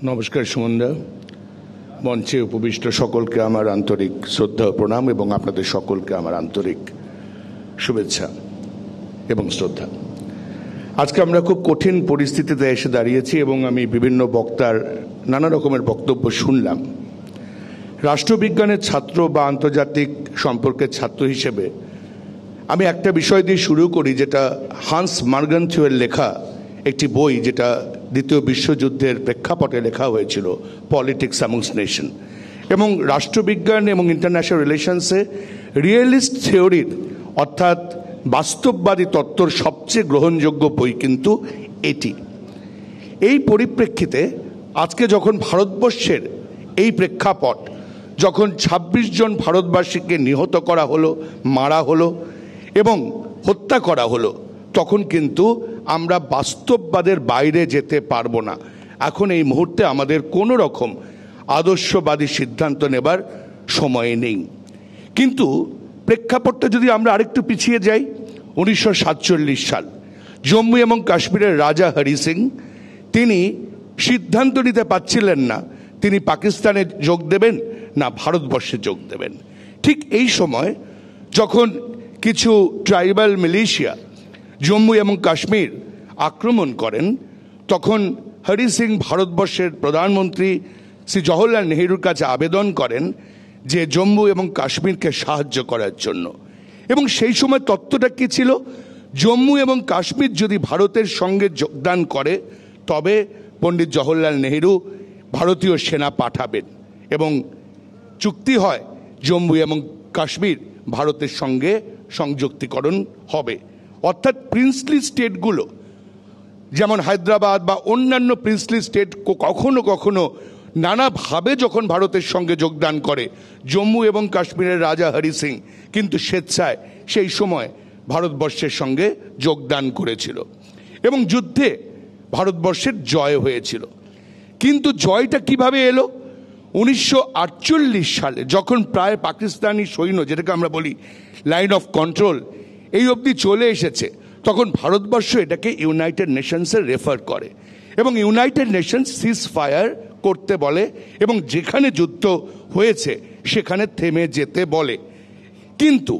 নমস্কার সুমনদা, মঞ্চে উপবিষ্ট সকলকে আমার আন্তরিক শ্রদ্ধা ও প্রণাম এবং আপনাদের সকলকে আমার আন্তরিক শুভেচ্ছা এবং শ্রদ্ধা। আজকে আমরা খুব কঠিন পরিস্থিতিতে এসে দাঁড়িয়েছি এবং আমি বিভিন্ন বক্তার নানা রকমের বক্তব্য শুনলাম। রাষ্ট্রবিজ্ঞানের ছাত্র বা আন্তর্জাতিক সম্পর্কের ছাত্র হিসেবে আমি একটা বিষয় দিয়ে শুরু করি, যেটা হান্স মার্গানথিউয়ের লেখা একটি বই, যেটা দ্বিতীয় বিশ্বযুদ্ধের প্রেক্ষাপটে লেখা হয়েছিল, পলিটিক্স অ্যামংস্ট নেশন। এবং রাষ্ট্রবিজ্ঞান এবং ইন্টারন্যাশনাল রিলেশনসে রিয়েলিস্ট থিওরির অর্থাৎ বাস্তববাদী তত্ত্বর সবচেয়ে গ্রহণযোগ্য বই কিন্তু এটি। এই পরিপ্রেক্ষিতে আজকে যখন ভারতবর্ষের এই প্রেক্ষাপট, যখন ২৬ জন ভারতবাসীকে নিহত করা হলো, মারা হলো এবং হত্যা করা হলো, তখন কিন্তু আমরা বাস্তববাদের বাইরে যেতে পারবো না। এখন এই মুহূর্তে আমাদের কোনো রকম আদর্শবাদী সিদ্ধান্ত নেবার সময় নেই। কিন্তু প্রেক্ষাপটটা যদি আমরা আরেকটু পিছিয়ে যাই, ১৯৪৭ সাল, জম্মু এবং কাশ্মীরের রাজা হরি সিং তিনি সিদ্ধান্ত নিতে পারছিলেন না তিনি পাকিস্তানে যোগ দেবেন না ভারতবর্ষে যোগ দেবেন। ঠিক এই সময় যখন কিছু ট্রাইবাল মিলিশিয়া জম্মু এবং কাশ্মীর আক্রমণ করেন, তখন হরি সিং ভারতবর্ষের প্রধানমন্ত্রী শ্রী জওহরলাল নেহরুর কাছে আবেদন করেন যে জম্মু এবং কাশ্মীরকে সাহায্য করার জন্য। এবং সেই সময় তত্ত্বটা কী ছিল? জম্মু এবং কাশ্মীর যদি ভারতের সঙ্গে যোগদান করে তবে পণ্ডিত জওহরলাল নেহরু ভারতীয় সেনা পাঠাবেন এবং চুক্তি হয় জম্মু এবং কাশ্মীর ভারতের সঙ্গে সংযুক্তিকরণ হবে। অর্থাৎ প্রিন্সলি স্টেটগুলো যেমন হায়দ্রাবাদ বা অন্যান্য প্রিন্সলি স্টেট কখনো কখনো নানাভাবে যখন ভারতের সঙ্গে যোগদান করে, জম্মু এবং কাশ্মীরের রাজা হরি সিং কিন্তু স্বেচ্ছায় সেই সময় ভারতবর্ষের সঙ্গে যোগদান করেছিল এবং যুদ্ধে ভারতবর্ষের জয় হয়েছিল। কিন্তু জয়টা কিভাবে এলো? ১৯৪৮ সালে যখন প্রায় পাকিস্তানি সৈন্য, যেটাকে আমরা বলি লাইন অফ কন্ট্রোল, এই অবধি চলে এসেছে, তখন ভারতবর্ষ এটাকে ইউনাইটেড নেশনসে রেফার করে এবং ইউনাইটেড নেশনস সিজ ফায়ার করতে বলে এবং যেখানে যুদ্ধ হয়েছে সেখানে থেমে যেতে বলে। কিন্তু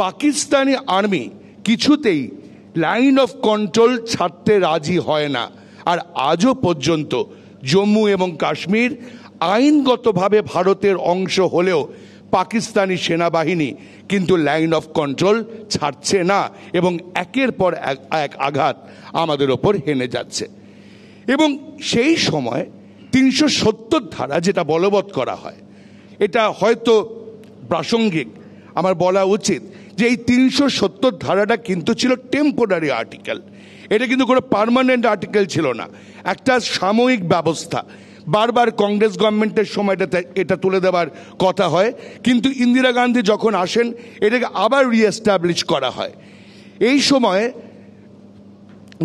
পাকিস্তানি আর্মি কিছুতেই লাইন অফ কন্ট্রোল ছাড়তে রাজি হয় না। আর আজও পর্যন্ত জম্মু এবং কাশ্মীর আইনগতভাবে ভারতের অংশ হলেও পাকিস্তানি সেনাবাহিনী কিন্তু লাইন অফ কন্ট্রোল ছাড়ছে না এবং একের পর এক আঘাত আমাদের ওপর হেনে যাচ্ছে। এবং সেই সময় ৩৭০ ধারা যেটা বলবৎ করা হয়, এটা হয়তো প্রাসঙ্গিক, আমার বলা উচিত যে এই ৩৭০ ধারাটা কিন্তু ছিল টেম্পোরারি আর্টিকেল। এটা কিন্তু কোনো পার্মানেন্ট আর্টিকেল ছিল না, একটা সাময়িক ব্যবস্থা। বারবার কংগ্রেস গভর্নমেন্টের সময় এটা তুলে দেওয়ার কথা হয়, কিন্তু ইন্দিরা গান্ধী যখন আসেন এটাকে আবার রিএস্টাবলিশ করা হয়। এই সময়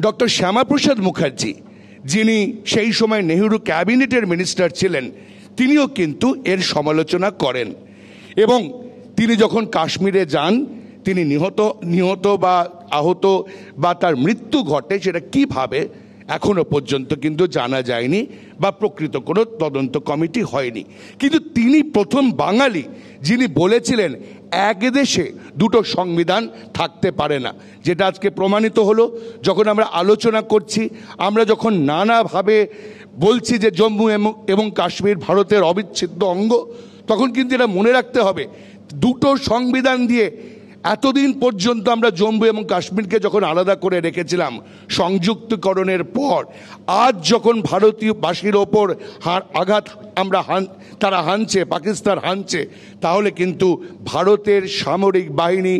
ডক্টর শ্যামাপ্রসাদ মুখার্জি, যিনি সেই সময় নেহেরু ক্যাবিনেটের মিনিস্টার ছিলেন, তিনিও কিন্তু এর সমালোচনা করেন এবং তিনি যখন কাশ্মীরে যান, তিনি নিহত বা আহত বা তার মৃত্যু ঘটে সেটা কিভাবে এখনো পর্যন্ত কিন্তু জানা যায়নি বা প্রকৃত কোনো তদন্ত কমিটি হয়নি। কিন্তু তিনি প্রথম বাঙালি যিনি বলেছিলেন এক দেশে দুটো সংবিধান থাকতে পারে না, যেটা আজকে প্রমাণিত হলো। যখন আমরা আলোচনা করছি, আমরা যখন নানাভাবে বলছি যে জম্মু এবং কাশ্মীর ভারতের অবিচ্ছেদ্য অঙ্গ, তখন কিন্তু এটা মনে রাখতে হবে, দুটো সংবিধান দিয়ে এতদিন পর্যন্ত আমরা জম্মু এবং কাশ্মীরকে যখন আলাদা করে রেখেছিলাম, সংযুক্তকরণের পর আজ যখন ভারতীয়বাসীর ওপর আঘাত তারা হানছে, পাকিস্তান হানছে, তাহলে কিন্তু ভারতের সামরিক বাহিনী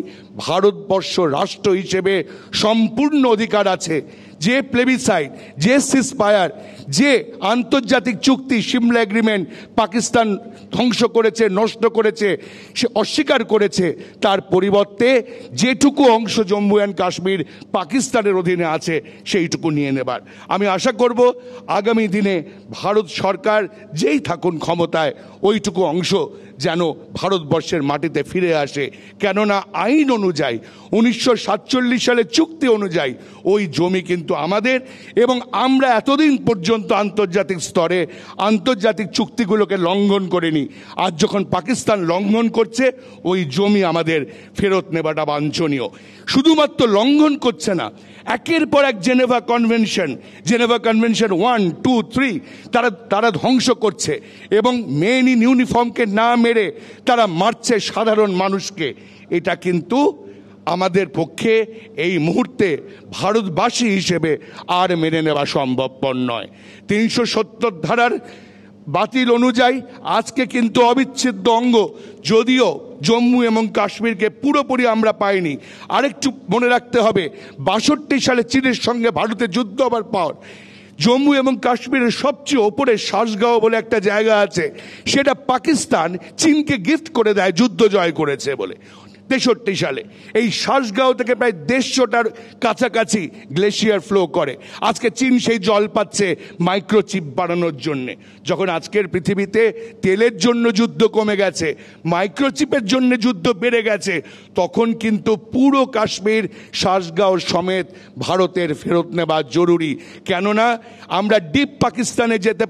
ভারতবর্ষ রাষ্ট্র হিসেবে সম্পূর্ণ অধিকার আছে যে প্লেবিসাইড, যে সিজফায়ার, যে আন্তর্জাতিক চুক্তি, সিমলা এগ্রিমেন্ট পাকিস্তান ধ্বংস করেছে, নষ্ট করেছে, সে অস্বীকার করেছে। তার পরিবর্তে যেটুকু অংশ জম্মু অ্যান্ড কাশ্মীর পাকিস্তানের অধীনে আছে সেইটুকু নিয়ে নেবার। আমি আশা করব আগামী দিনে ভারত সরকার যেই থাকুন ক্ষমতায় ওইটুকু অংশ যেন ভারতবর্ষের মাটিতে ফিরে আসে। কেননা আইন অনুযায়ী 1947 সালের চুক্তি অনুযায়ী ওই জমি কিন্তু আমাদের, এবং আমরা এতদিন পর্যন্ত আন্তর্জাতিক স্তরে আন্তর্জাতিক চুক্তিগুলোকে লঙ্ঘন করিনি। আজ যখন পাকিস্তান লঙ্ঘন করছে, ওই জমি আমাদের ফেরত নেবাটা বাঞ্ছনীয়। শুধুমাত্র লঙ্ঘন করছে না, একের পর এক জেনেভা কনভেনশন 1, 2, 3 তারা ধ্বংস করছে, এবং মেন ইন ইউনিফর্মকে না মেরে তারা মারছে সাধারণ মানুষকে। এটা কিন্তু আমাদের পক্ষে এই মুহূর্তে ভারতবাসী হিসেবে আর মেনে নেওয়া সম্ভবপর নয়। 370 ধারার বাতিল অনুযায়ী আজকে কিন্তু অবিচ্ছেদ্য অঙ্গ, যদিও জম্মু এবং কাশ্মীরকে পুরোপুরি আমরা পাইনি। আরেকটু মনে রাখতে হবে, 62 সালে চীনের সঙ্গে ভারতের যুদ্ধ হবার পর জম্মু এবং কাশ্মীরের সবচেয়ে ওপরে শাসগাঁও বলে একটা জায়গা আছে, সেটা পাকিস্তান চীনকে গিফট করে দেয় যুদ্ধ জয় করেছে বলে। 63 সালে এই শাসগাঁও থেকে প্রায় 150টার কাছাকাছি গ্লেশিয়ার ফ্লো করে। আজকে চীন সেই জল পাচ্ছে মাইক্রোচিপ বানানোর জন্য। যখন আজকের পৃথিবীতে তেলের জন্য যুদ্ধ কমে গেছে, মাইক্রোচিপের জন্য যুদ্ধ বেড়ে গেছে, তখন কিন্তু পুরো কাশ্মীর শাসগাঁও সমেত ভারতের ফেরত নেওয়া জরুরি। কেননা আমরা ডিপ পাকিস্তানে যেতে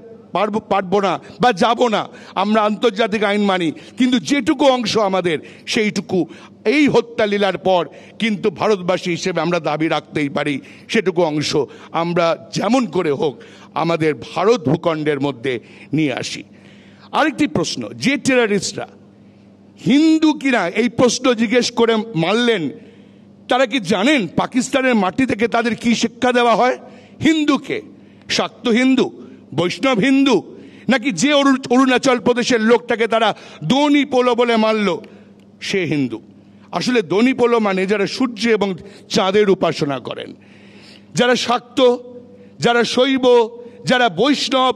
পারবো না বা যাব না, আমরা আন্তর্জাতিক আইন মানি, কিন্তু যেটুকু অংশ আমাদের সেইটুকু এই হত্যা লীলার পর কিন্তু ভারতবাসী হিসেবে আমরা দাবি রাখতেই পারি, সেটুকু অংশ আমরা যেমন করে হোক আমাদের ভারত ভূখণ্ডের মধ্যে নিয়ে আসি। আরেকটি প্রশ্ন, যে টেররিস্টরা হিন্দু কিনা এই প্রশ্ন জিজ্ঞেস করে মারলেন, তারা কি জানেন পাকিস্তানের মাটি থেকে তাদের কি শিক্ষা দেওয়া হয়? হিন্দুকে শাক্ত হিন্দু, বৈষ্ণব হিন্দু, নাকি যে অরুণাচল প্রদেশের লোকটাকে তারা দোনি পোলো বলে মারল সে হিন্দু? আসলে দোনি পোলো মানে যারা সূর্য এবং চাঁদের উপাসনা করেন, যারা শাক্ত, যারা শৈব, যারা বৈষ্ণব,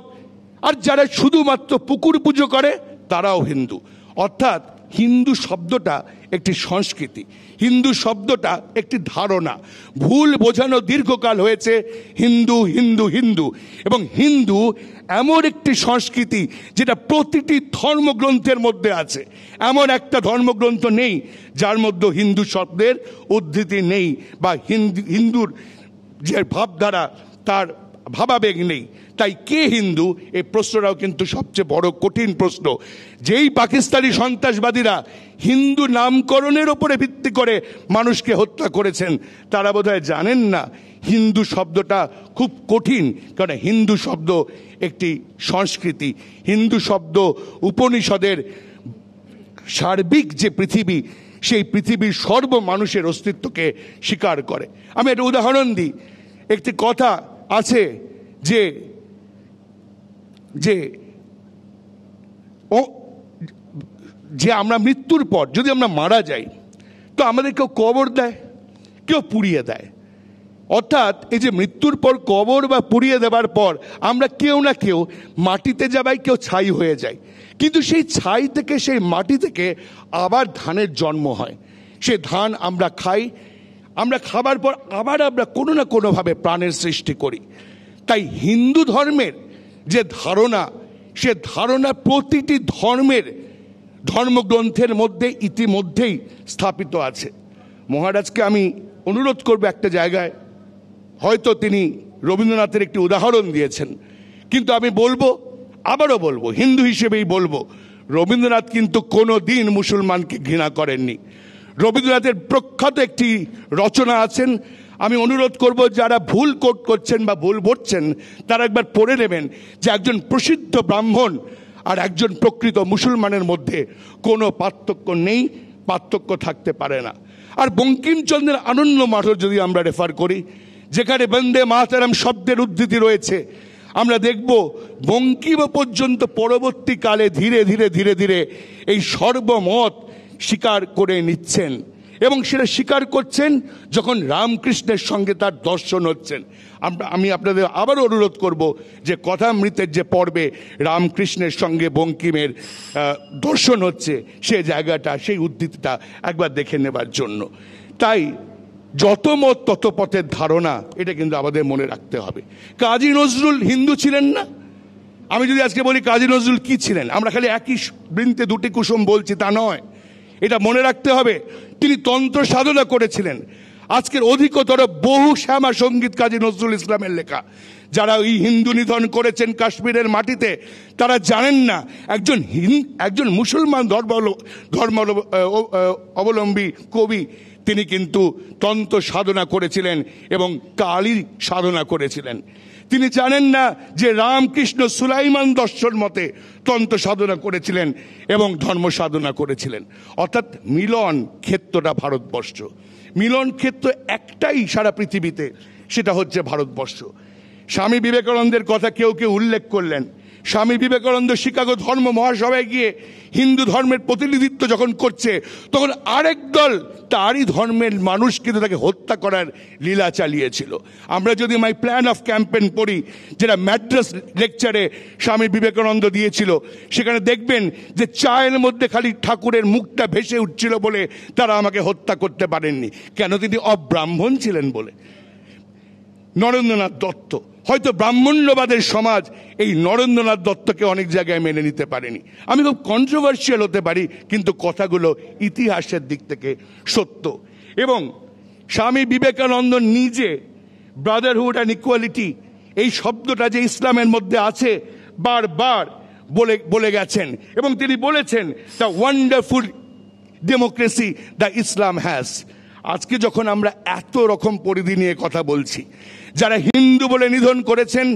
আর যারা শুধুমাত্র পুকুর পুজো করে তারাও হিন্দু। অর্থাৎ হিন্দু শব্দটা একটি সংস্কৃতি, হিন্দু শব্দটা একটি ধারণা। ভুল বোঝানো দীর্ঘকাল হয়েছে হিন্দু হিন্দু হিন্দু, এবং হিন্দু এমন একটি সংস্কৃতি যেটা প্রতিটি ধর্মগ্রন্থের মধ্যে আছে। এমন একটা ধর্মগ্রন্থ নেই যার মধ্যে হিন্দু শব্দের উদ্ধৃতি নেই, বা হিন্দুর যে ভাবধারা তার ভাবাবেগ নেই। তাই কে হিন্দু, এই প্রশ্নটাও কিন্তু সবচেয়ে বড় কঠিন প্রশ্ন। যেই পাকিস্তানি সন্ত্রাসবাদীরা হিন্দু নামকরণের ওপরে ভিত্তি করে মানুষকে হত্যা করেছেন, তারা বোধহয় জানেন না হিন্দু শব্দটা খুব কঠিন। কারণ হিন্দু শব্দ একটি সংস্কৃতি, হিন্দু শব্দ উপনিষদের সার্বিক যে পৃথিবী, সেই পৃথিবীর সর্ব মানুষের অস্তিত্বকে স্বীকার করে। আমি একটা উদাহরণ দিই। একটি কথা আছে যে যে যে আমরা মৃত্যুর পর যদি আমরা মারা যাই, তো আমাদের কেউ কবর দেয়, কেউ পুড়িয়ে দেয়। অর্থাৎ এই যে মৃত্যুর পর কবর বা পুড়িয়ে দেওয়ার পর আমরা কেউ না কেউ মাটিতে যাবাই, কেউ ছাই হয়ে যায়। কিন্তু সেই ছাই থেকে, সেই মাটি থেকে আবার ধানের জন্ম হয়। সে ধান আমরা খাই, আমরা খাবার পর আবার আমরা কোনো না কোনোভাবে প্রাণের সৃষ্টি করি। তাই হিন্দু ধর্মের যে ধারণা, সে ধারণা প্রতিটি ধর্মের ধর্মগ্রন্থের মধ্যে ইতিমধ্যেই স্থাপিত আছে। মহারাজকে আমি অনুরোধ করব, একটা জায়গায় হয়তো তিনি রবীন্দ্রনাথের একটি উদাহরণ দিয়েছেন, কিন্তু আমি বলবো, আবারও বলবো, হিন্দু হিসেবেই বলবো, রবীন্দ্রনাথ কিন্তু কোনো দিন মুসলমানকে ঘৃণা করেননি। রবীন্দ্রনাথের প্রখ্যাত একটি রচনা আছেন, আমি অনুরোধ করব যারা ভুল কোট করছেন বা ভুল বলছেন তারা একবার পড়ে নেবেন যে একজন প্রসিদ্ধ ব্রাহ্মণ আর একজন প্রকৃত মুসলমানের মধ্যে কোনো পার্থক্য নেই, পার্থক্য থাকতে পারে না। আর বঙ্কিমচন্দ্রের আনন্দ মাঠও যদি আমরা রেফার করি, যেখানে বন্দে মাতরম শব্দের উদ্ধৃতি রয়েছে, আমরা দেখব বঙ্কিম পর্যন্ত পরবর্তীকালে ধীরে ধীরে ধীরে ধীরে এই সর্বমত স্বীকার করে নিচ্ছেন। এবং সেটা স্বীকার করছেন যখন রামকৃষ্ণের সঙ্গে তার দর্শন হচ্ছেন। আমি আপনাদের আবারও অনুরোধ করব যে কথামৃতের যে পর্বে রামকৃষ্ণের সঙ্গে বঙ্কিমের দর্শন হচ্ছে, সে জায়গাটা, সেই উদ্ধৃতিটা একবার দেখে নেবার জন্য। তাই যত মত তত পথের ধারণা, এটা কিন্তু আমাদের মনে রাখতে হবে। কাজী নজরুল হিন্দু ছিলেন না? আমি যদি আজকে বলি কাজী নজরুল কি ছিলেন, আমরা খালি একই বৃন্তে দুটি কুসুম বলছি তা নয়, এটা মনে রাখতে হবে। তিনি তন্ত্র সাধনা করেছিলেন। আজকের অধিকতর বহু শ্যামা সঙ্গীত কাজী নজরুল ইসলামের লেখা। যারা ওই হিন্দু নিধন করেছেন কাশ্মীরের মাটিতে, তারা জানেন না একজন মুসলমান ধর্ম অবলম্বী কবি তিনি কিন্তু তন্ত্র সাধনা করেছিলেন এবং কালী সাধনা করেছিলেন। তিনি জানেন না যে রামকৃষ্ণ সুলাইমান দর্শন মতে তন্ত্র সাধনা করেছিলেন এবং ধর্ম সাধনা করেছিলেন। অর্থাৎ মিলন ক্ষেত্রটা ভারতবর্ষ, মিলন ক্ষেত্র একটাই সারা পৃথিবীতে, সেটা হচ্ছে ভারতবর্ষ। স্বামী বিবেকানন্দের কথা কেউ কেউ উল্লেখ করলেন। স্বামী বিবেকানন্দ শিকাগো ধর্ম মহাসভায় গিয়ে হিন্দু ধর্মের প্রতিনিধিত্ব যখন করছে, তখন আরেক দল তারই ধর্মের মানুষ কিন্তু তাকে হত্যা করার লীলা চালিয়েছিল। আমরা যদি মাই প্ল্যান অফ ক্যাম্পেইন পড়ি, যেটা ম্যাড্রাস লেকচারে স্বামী বিবেকানন্দ দিয়েছিল, সেখানে দেখবেন যে চায়ের মধ্যে খালি ঠাকুরের মুখটা ভেসে উঠছিল বলে তারা আমাকে হত্যা করতে পারেননি। কেন? তিনি অব্রাহ্মণ ছিলেন বলে। নরেন্দ্রনাথ দত্ত, হয়তো ব্রাহ্মণ্যবাদের সমাজ এই নরেন্দ্রনাথ দত্তকে অনেক জায়গায় মেনে নিতে পারেনি। আমি খুব কন্ট্রোভার্সিয়াল হতে পারি, কিন্তু কথাগুলো ইতিহাসের দিক থেকে সত্য। এবং স্বামী বিবেকানন্দ নিজে ব্রাদারহুড অ্যান্ড ইকুয়ালিটি, এই শব্দটা যে ইসলামের মধ্যে আছে, বারবার বলে গেছেন। এবং তিনি বলেছেন the wonderful democracy the Islam has. আজকে যখন আমরা এত রকম পরিধি নিয়ে কথা বলছি, যারা হিন্দু বলে নিধন করেছেন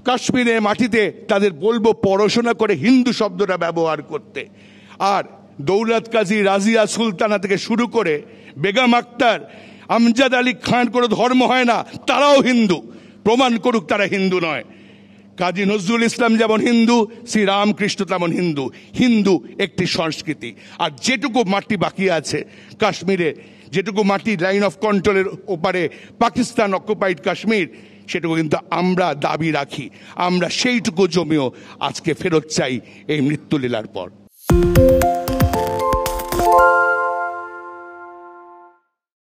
কাশ্মীরের মাটিতে, তাদের বলবো পড়াশোনা করে হিন্দু শব্দটা ব্যবহার করতে। আর দৌলত কাজী, রাজিয়া সুলতানা থেকে শুরু করে বেগম আক্তার, আমজাদ আলী খান কোনো ধর্ম হয় না, তারাও হিন্দু। প্রমাণ করুক তারা হিন্দু নয়। কাজী নজরুল ইসলাম যেমন হিন্দু, শ্রী রামকৃষ্ণ তেমন হিন্দু। হিন্দু একটি সংস্কৃতি। আর যেটুকু মাটি বাকি আছে কাশ্মীরে, যেটুকু মাটি লাইন অফ কন্ট্রোলের ওপারে পাকিস্তান অকুপাইড কাশ্মীর, সেটুকু কিন্তু আমরা দাবি রাখি। আমরা সেইটুকু জমিও আজকে ফেরত চাই এই মৃত্যুলীলার পর।